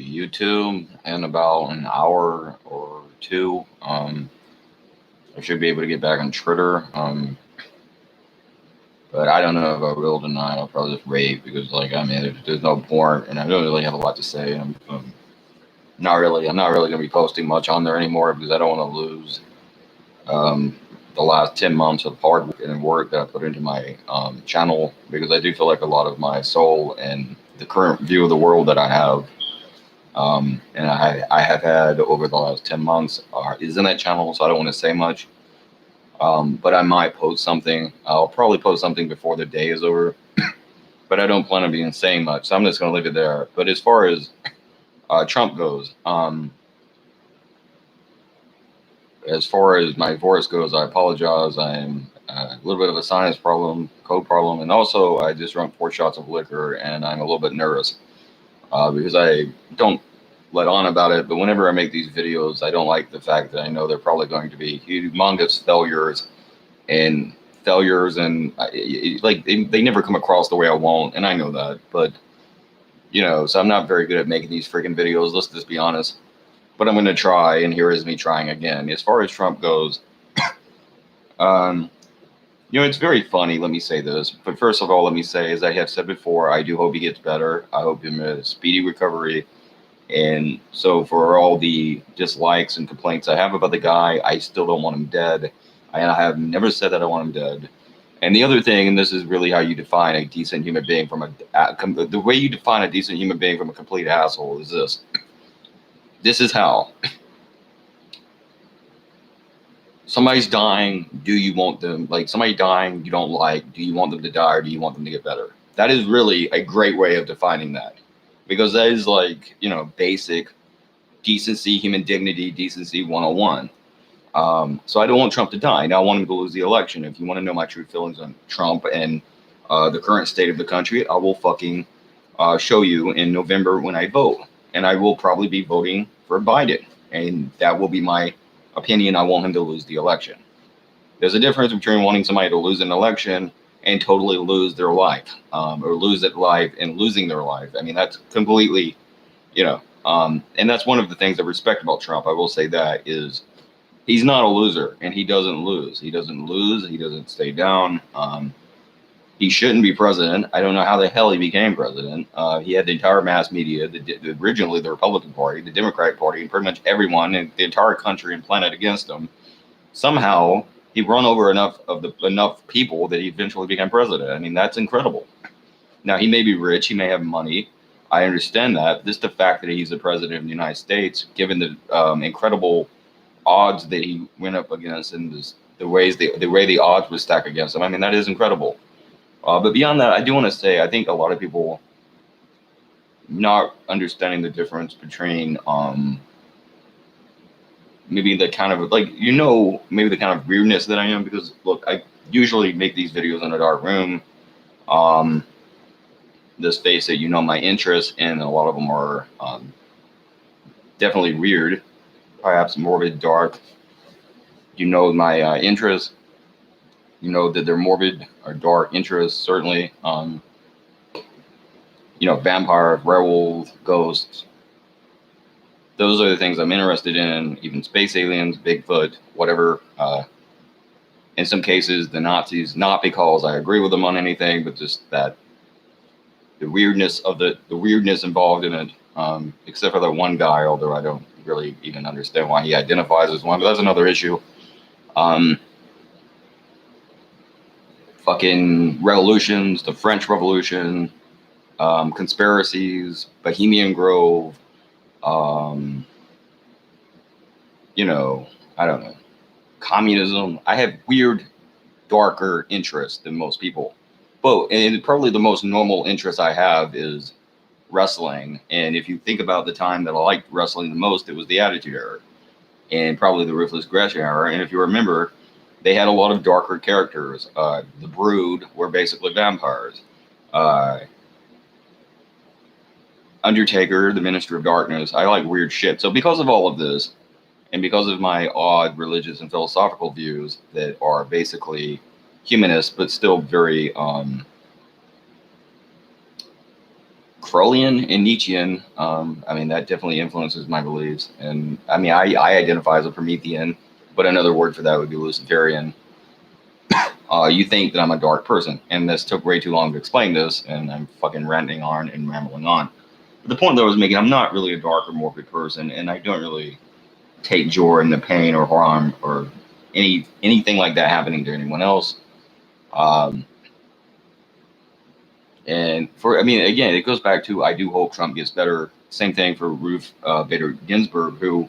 YouTube in about an hour or two. I should be able to get back on Twitter. But I don't know if I will tonight. I'll probably just rave because, like, I mean, there's no point, and I don't really have a lot to say. Not really. I'm not really gonna be posting much on there anymore because I don't want to lose um, the last 10 months of hard work that I put into my channel because I do feel like a lot of my soul and the current view of the world that I have and I have had over the last 10 months is in that channel, so I don't want to say much. But I might post something. I'll probably post something before the day is over, but I don't plan on being saying much, so I'm just going to leave it there. But as far as Trump goes, as far as my voice goes, I apologize. I'm a little bit of a sinus problem, cold problem, and also I just drank 4 shots of liquor, and I'm a little bit nervous because I don't let on about it. But whenever I make these videos, I don't like the fact that I know they're probably going to be humongous and failures, and like they never come across the way I want, and I know that. But so I'm not very good at making these freaking videos. Let's just be honest. But I'm going to try, and here is me trying again. As far as Trump goes, um, it's very funny. Let me say this. But first of all, let me say, as I have said before, I do hope he gets better. I hope him a speedy recovery. And so, for all the dislikes and complaints I have about the guy, I still don't want him dead. I have never said that I want him dead. And the other thing, and this is really how you define a decent human being the way you define a decent human being from a complete asshole is this. This is how. Somebody's dying. Do you want them, like somebody dying you don't like, do you want them to die or do you want them to get better? That is really a great way of defining that. Because that is like, basic decency, human dignity, decency 101. So I don't want Trump to die. Now I want him to lose the election. If you want to know my true feelings on Trump and the current state of the country, I will fucking show you in November when I vote. And I will probably be voting for Biden. And that will be my opinion. I want him to lose the election. There's a difference between wanting somebody to lose an election and totally lose their life, or lose that life and losing their life. I mean, that's completely, and that's one of the things I respect about Trump. I will say that is he's not a loser, and he doesn't lose. He doesn't lose. He doesn't stay down. He shouldn't be president. I don't know how the hell he became president. He had the entire mass media, originally the Republican Party, the Democratic Party, and pretty much everyone in the entire country and planet against him. Somehow he run over enough people that he eventually became president. I mean, that's incredible. Now, he may be rich, he may have money. I understand that. Just the fact that he's the president of the United States, given the incredible odds that he went up against and the way the odds were stacked against him. I mean, that is incredible. But beyond that, I do want to say I think a lot of people not understanding the difference between maybe the kind of maybe the kind of weirdness that I am, because look, I usually make these videos in a dark room. Let's face it, my interests, and a lot of them are definitely weird, perhaps morbid, dark. My interests. That they're morbid or dark interests, certainly. Vampire, werewolf, ghosts. Those are the things I'm interested in, even space aliens, Bigfoot, whatever. In some cases, the Nazis, not because I agree with them on anything, but just that the weirdness involved in it, except for that one guy, although I don't really even understand why he identifies as one, but that's another issue. Fucking revolutions, the French Revolution, conspiracies, Bohemian Grove, I don't know, communism. I have weird, darker interests than most people. But and probably the most normal interest I have is wrestling. And if you think about the time that I liked wrestling the most, it was the Attitude Era and probably the Ruthless Aggression Era. And if you remember, they had a lot of darker characters. The Brood were basically vampires. Undertaker, the Minister of Darkness. I like weird shit. So because of all of this, and because of my odd religious and philosophical views that are basically humanist, but still very Crowleyan and Nietzschean. I mean, that definitely influences my beliefs. And I mean, I identify as a Promethean, but another word for that would be Luciferian. You think that I'm a dark person, and this took way too long to explain this, and I'm fucking ranting on and rambling on. But the point that I was making, I'm not really a dark or morbid person, and I don't really take joy in the pain or harm or anything like that happening to anyone else. Um, and for, I mean, again, it goes back to I do hope Trump gets better. Same thing for Ruth Bader Ginsburg, who,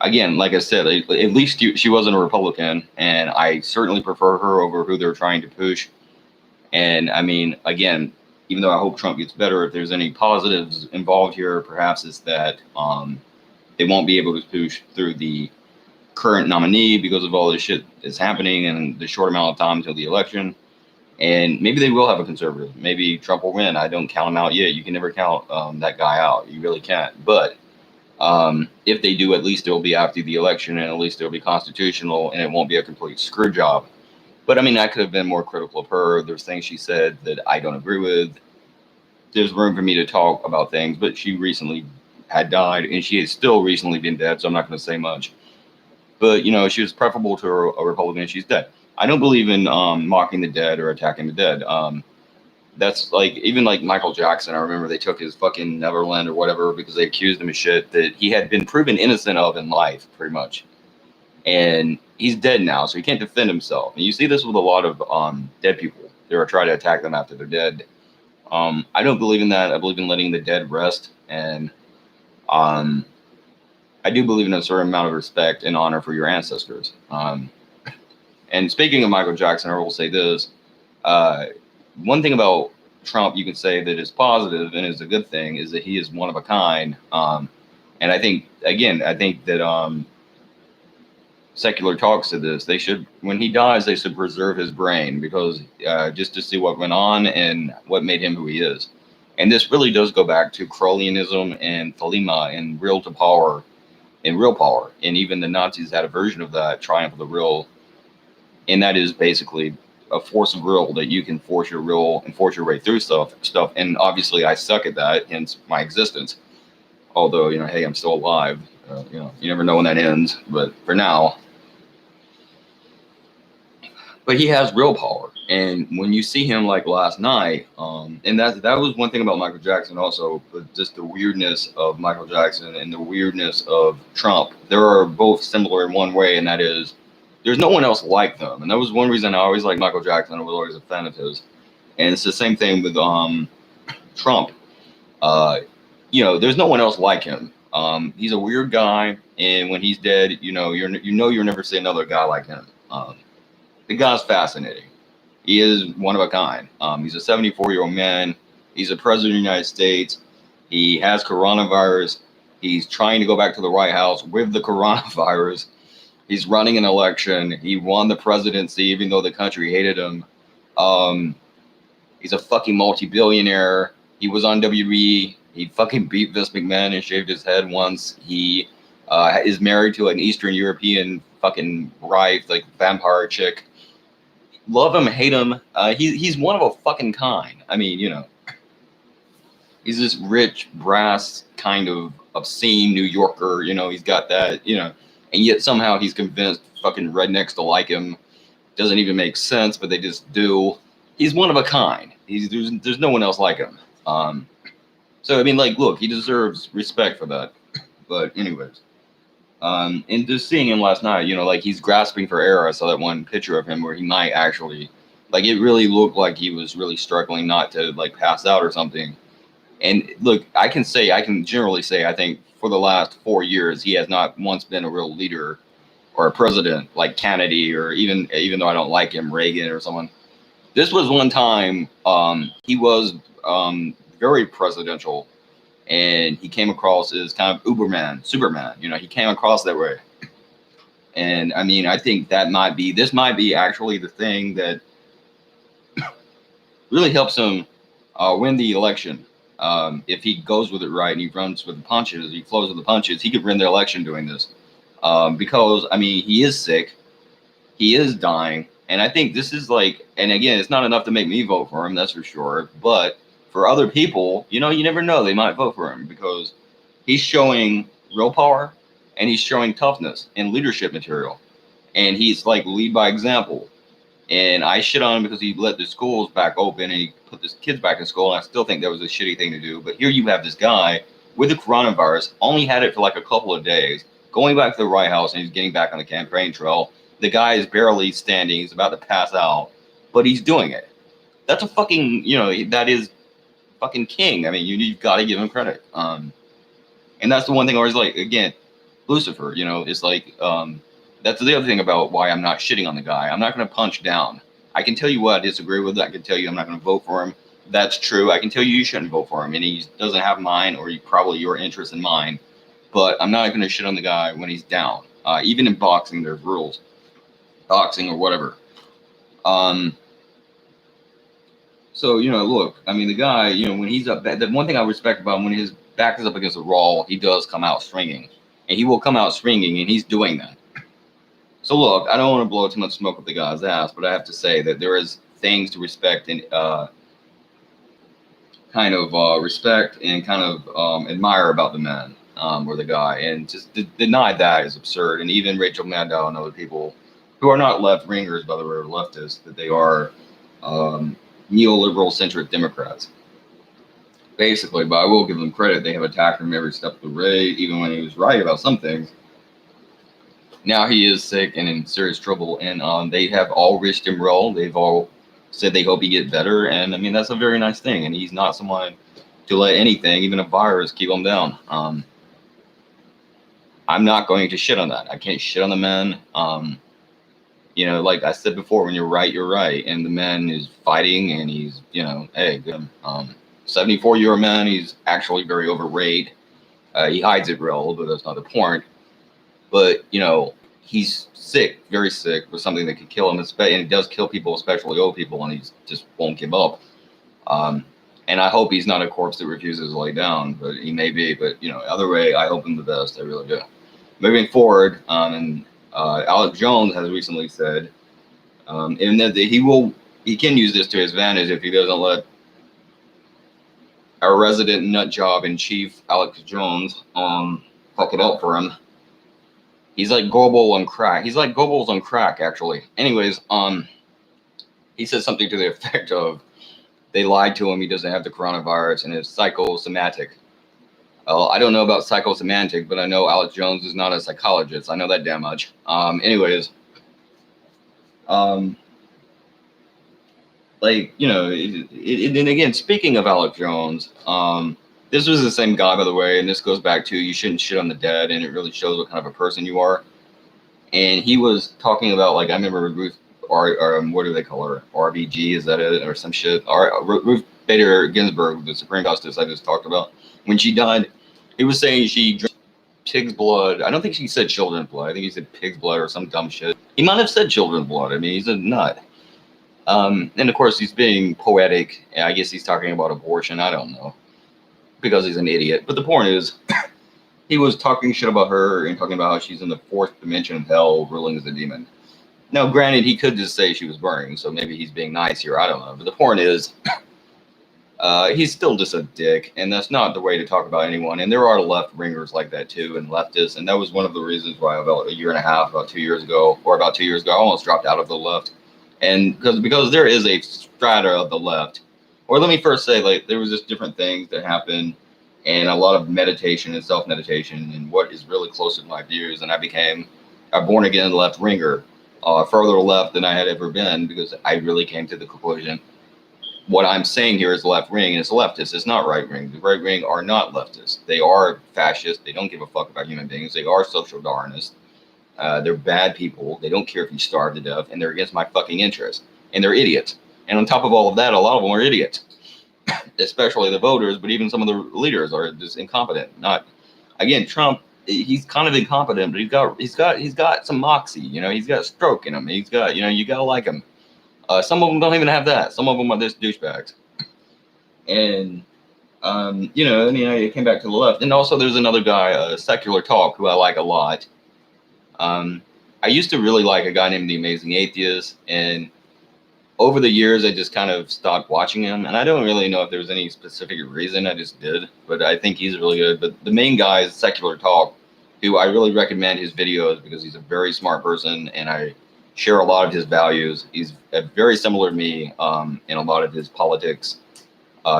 again, like I said, at least she wasn't a Republican, and I certainly prefer her over who they're trying to push. And I mean, again, even though I hope Trump gets better, if there's any positives involved here, perhaps it's that they won't be able to push through the current nominee because of all this shit that's happening in the short amount of time until the election. And maybe they will have a conservative. Maybe Trump will win. I don't count him out yet. You can never count that guy out. You really can't. But if they do, at least it'll be after the election, and at least it'll be constitutional, and it won't be a complete screw job. But I mean, I could have been more critical of her. There's things she said that I don't agree with. There's room for me to talk about things, but she recently had died, and she has still recently been dead, so I'm not going to say much. But, you know, she was preferable to a Republican, and she's dead. I don't believe in mocking the dead or attacking the dead. That's like, even like Michael Jackson, I remember they took his fucking Neverland or whatever because they accused him of shit that he had been proven innocent of in life, pretty much. And he's dead now, so he can't defend himself. And you see this with a lot of dead people. They're trying to attack them after they're dead. I don't believe in that. I believe in letting the dead rest. And I do believe in a certain amount of respect and honor for your ancestors. And speaking of Michael Jackson, I will say this. One thing about Trump you can say that is positive and is a good thing is that he is one of a kind. And I think, again, that Secular talks to this. They should, when he dies, they should preserve his brain because just to see what went on and what made him who he is. And this really does go back to Crowleyanism and Thelema and Real to Power and Real Power. And even the Nazis had a version of that, Triumph of the Real. And that is basically a force of will that you can force your will and force your way through stuff. And obviously I suck at that, hence my existence. Although, you know, hey, I'm still alive. You know, you never know when that ends. But for now. But he has real power. And when you see him like last night, and that was one thing about Michael Jackson also, but just the weirdness of Michael Jackson and the weirdness of Trump. They are both similar in one way, and that is there's no one else like them. And that was one reason I always liked Michael Jackson. I was always a fan of his. And it's the same thing with Trump. You know, there's no one else like him. He's a weird guy, and when he's dead, you know you'll never see another guy like him. The guy's fascinating. He is one of a kind. He's a 74-year-old man. He's a president of the United States. He has coronavirus. He's trying to go back to the White House with the coronavirus. He's running an election. He won the presidency even though the country hated him. He's a fucking multi-billionaire. He was on WWE. He fucking beat Vince McMahon and shaved his head once. He is married to an Eastern European fucking wife, like vampire chick. Love him, hate him. He's one of a fucking kind. I mean, you know, he's this rich, brass, kind of obscene New Yorker. You know, he's got that, you know, and yet somehow he's convinced fucking rednecks to like him. Doesn't even make sense, but they just do. He's one of a kind. There's no one else like him. So I mean, like, look, he deserves respect for that. But anyways. And just seeing him last night, you know, like he's grasping for air. I saw that one picture of him where he might actually, like, it really looked like he was really struggling not to like pass out or something. And look, I can generally say, I think for the last 4 years, he has not once been a real leader or a president like Kennedy or even though I don't like him, Reagan or someone. This was one time he was very presidential. And he came across as kind of Superman, you know, he came across that way. And I mean, I think this might be actually the thing that really helps him win the election. If he goes with it right and he runs with the punches, he flows with the punches, he could win the election doing this. Because, I mean, he is sick, he is dying. And I think this is like, and again, it's not enough to make me vote for him, that's for sure. But for other people, you know, you never know, they might vote for him because he's showing real power and he's showing toughness and leadership material, and he's like lead by example. And I shit on him because he let the schools back open and he put the kids back in school. And I still think that was a shitty thing to do. But here you have this guy with the coronavirus, only had it for like a couple of days, going back to the White House, and he's getting back on the campaign trail. The guy is barely standing. He's about to pass out, but he's doing it. That's a fucking, you know, that is fucking king. I mean, you've got to give him credit. And that's the one thing I always like, again, Lucifer, you know, it's like, that's the other thing about why I'm not shitting on the guy. I'm not going to punch down. I can tell you what I disagree with. I can tell you I'm not going to vote for him. That's true. I can tell you shouldn't vote for him, and he doesn't have mine or probably your interest in mine. But I'm not going to shit on the guy when he's down. Even in boxing, there's rules, boxing or whatever. So, you know, look, I mean, the guy, you know, when he's up, the one thing I respect about him, when his back is up against the wall, he does come out swinging, and he will come out swinging, and he's doing that. So look, I don't want to blow too much smoke up the guy's ass, but I have to say that there is things to respect and respect and kind of admire about the man or the guy, and just deny that is absurd. And even Rachel Maddow and other people who are not left-wingers, by the way, or leftists, that they are neoliberal-centric Democrats, basically. But I will give them credit; they have attacked him every step of the way, even when he was right about some things. Now he is sick and in serious trouble, and they have all wished him well. They've all said they hope he get better, and I mean that's a very nice thing. And he's not someone to let anything, even a virus, keep him down. I'm not going to shit on that. I can't shit on the man. You know, like I said before, when you're right, and the man is fighting, and he's, you know, hey, good. 74-year-old man. He's actually very overrated. He hides it real, but that's not the point. But, you know, he's sick, very sick, with something that could kill him. And it does kill people, especially old people, and he just won't give up. And I hope he's not a corpse that refuses to lay down, but he may be. But, you know, either way, I hope him the best. I really do. Moving forward, and Alex Jones has recently said, and that he can use this to his advantage if he doesn't let our resident nut job in chief, Alex Jones, fuck it up for him. He's like Goebbels on crack. He's like Goebbels on crack, actually. Anyways, he said something to the effect of, they lied to him, he doesn't have the coronavirus, and it's psychosomatic. Well, I don't know about psychosomatic, but I know Alex Jones is not a psychologist. I know that damn much. Anyways, like, you know, and again, speaking of Alex Jones, this was the same guy, by the way, and this goes back to you shouldn't shit on the dead, and it really shows what kind of a person you are. And he was talking about, like, I remember Ruth, or what do they call her? RBG, is that it? Or some shit? Ruth Bader Ginsburg, the Supreme Justice I just talked about. When she died, he was saying she drank pig's blood. I don't think he said children's blood. I think he said pig's blood or some dumb shit. He might have said children's blood. I mean, he's a nut. And of course, he's being poetic. I guess he's talking about abortion. I don't know, because he's an idiot. But the point is, he was talking shit about her and talking about how she's in the fourth dimension of hell, ruling as a demon. Now, granted, he could just say she was burning, so maybe he's being nice here. I don't know. But the point is, he's still just a dick, and that's not the way to talk about anyone. And there are left-wingers like that, too, and leftists. And that was one of the reasons why about a year and a half, about 2 years ago, I almost dropped out of the left. And because there is a strata of the left. Or let me first say, like, there was just different things that happened, and a lot of meditation and self-meditation, and what is really close to my views. And I became a born-again left-winger, further left than I had ever been, because I really came to the conclusion what I'm saying here is left wing, and it's leftist. It's not right wing. The right wing are not leftists. They are fascist. They don't give a fuck about human beings. They are social Darwinists. They're bad people. They don't care if you starve to death, and they're against my fucking interests. And they're idiots. And on top of all of that, a lot of them are idiots, especially the voters. But even some of the leaders are just incompetent. Not, again, Trump. He's kind of incompetent, but he's got some moxie. You know, he's got stroke in him. He's got, you know, you gotta like him. Some of them don't even have that. Some of them are just douchebags. And you know, I mean, I came back to the left. And also, there's another guy, Secular Talk, who I like a lot. I used to really like a guy named The Amazing Atheist, and over the years, I just kind of stopped watching him, and I don't really know if there was any specific reason. I just did, but I think he's really good. But the main guy is Secular Talk, who I really recommend his videos because he's a very smart person, and I share a lot of his values. He's very similar to me in a lot of his politics.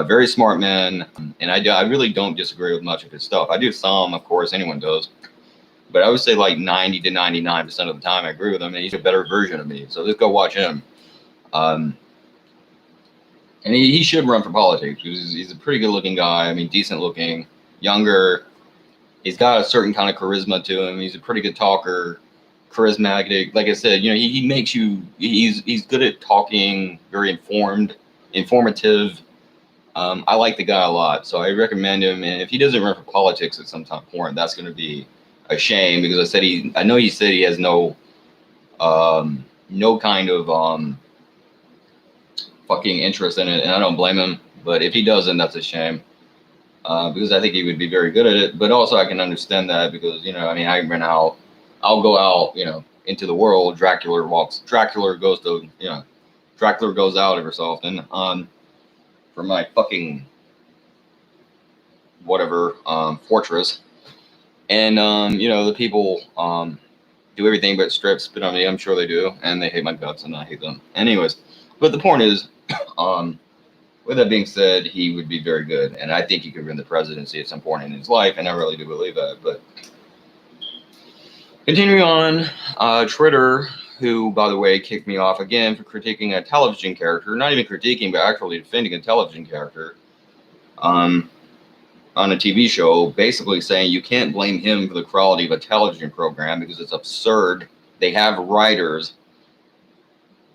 Very smart man, and I really don't disagree with much of his stuff. I do some, of course, anyone does, but I would say like 90 to 99% of the time I agree with him, and he's a better version of me. So just go watch him. And he should run for politics because he's a pretty good looking guy. I mean, decent looking, younger. He's got a certain kind of charisma to him. He's a pretty good talker, charismatic. Like I said, you know, he makes you. He's good at talking, very informative. I like the guy a lot, so I recommend him. And if he doesn't run for politics at some point, that's going to be a shame because I know he said he has no kind of fucking interest in it, and I don't blame him. But if he doesn't, that's a shame because I think he would be very good at it. But also, I can understand that because I mean, I'll go out, into the world. Dracula goes out every so often for my fucking whatever fortress, and the people do everything but strip, spit on me. I'm sure they do, and they hate my guts, and I hate them. Anyways, but the point is, with that being said, he would be very good, and I think he could win the presidency at some point in his life, and I really do believe that. But continuing on, Twitter, who, by the way, kicked me off again for critiquing a television character, not even critiquing, but actually defending a television character on a TV show, basically saying you can't blame him for the quality of a television program because it's absurd. They have writers.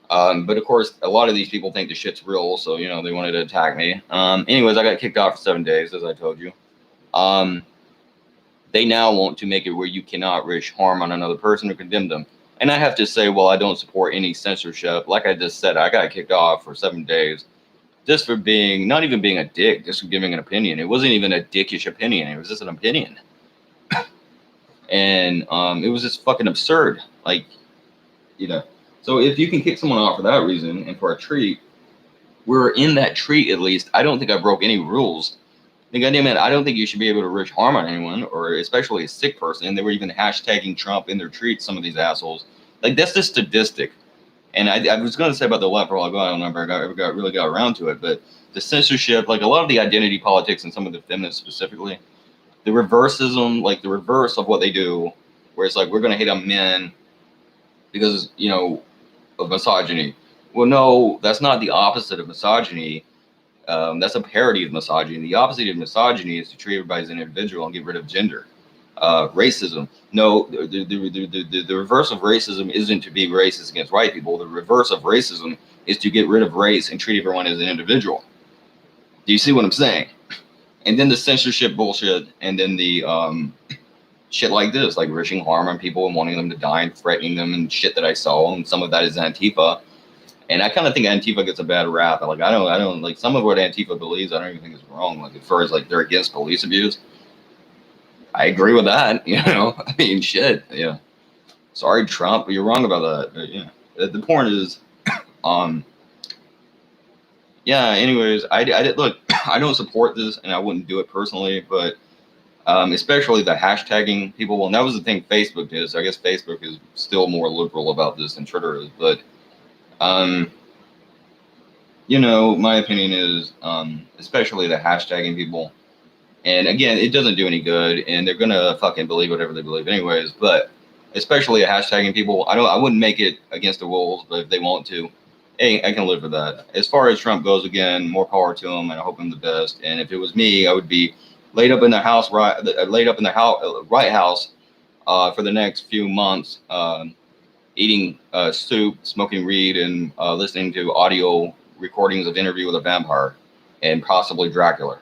But of course, a lot of these people think the shit's real, so, they wanted to attack me. Anyways, I got kicked off for 7 days, as I told you. They now want to make it where you cannot wish harm on another person or condemn them. And I have to say, well, I don't support any censorship. Like I just said, I got kicked off for 7 days just for not even being a dick, just for giving an opinion. It wasn't even a dickish opinion. It was just an opinion. And it was just fucking absurd. Like, So if you can kick someone off for that reason and for a treat, we're in that treat at least. I don't think I broke any rules. Goddamn it, I don't think you should be able to wish harm on anyone, or especially a sick person. They were even hashtagging Trump in their tweets, some of these assholes. Like, that's the statistic. And I was going to say about the left for a while ago, I don't know if I ever really got around to it, but the censorship, like a lot of the identity politics and some of the feminists specifically, the reversism, like the reverse of what they do, where it's like, we're going to hate on men because, of misogyny. Well, no, that's not the opposite of misogyny. That's a parody of misogyny. The opposite of misogyny is to treat everybody as an individual and get rid of gender. Racism. No, the reverse of racism isn't to be racist against white people. The reverse of racism is to get rid of race and treat everyone as an individual. Do you see what I'm saying? And then the censorship bullshit, and then the shit like this, like wishing harm on people and wanting them to die and threatening them and shit that I saw, and some of that is Antifa. And I kind of think Antifa gets a bad rap. Like, I don't like some of what Antifa believes. I don't even think is wrong. Like, as far as like they're against police abuse, I agree with that. I mean, shit. Yeah. Sorry, Trump, but you're wrong about that. But, yeah. The point is, yeah. Anyways, I did look. I don't support this, and I wouldn't do it personally, but especially the hashtagging people. Well, and that was the thing Facebook did. So I guess Facebook is still more liberal about this than Twitter is, but. My opinion is, especially the hashtagging people, and again, it doesn't do any good, and they're gonna fucking believe whatever they believe anyways, but especially the hashtagging people, I wouldn't make it against the rules, but if they want to, hey, I can live with that. As far as Trump goes, again, more power to him, and I hope him the best, and if it was me, I would be laid up in the White House, for the next few months, eating soup, smoking weed, and listening to audio recordings of Interview with a Vampire and possibly Dracula.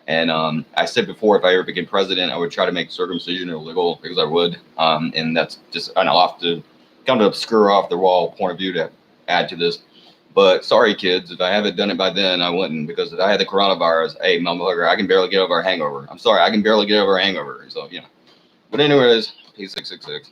And I said before, if I ever became president, I would try to make circumcision illegal because I would. And that's just an kind of obscure off the wall point of view to add to this. But sorry, kids, if I haven't done it by then, I wouldn't, because if I had the coronavirus, hey, motherfucker, I can barely get over a hangover. I'm sorry, I can barely get over a hangover. So, But anyways, P666.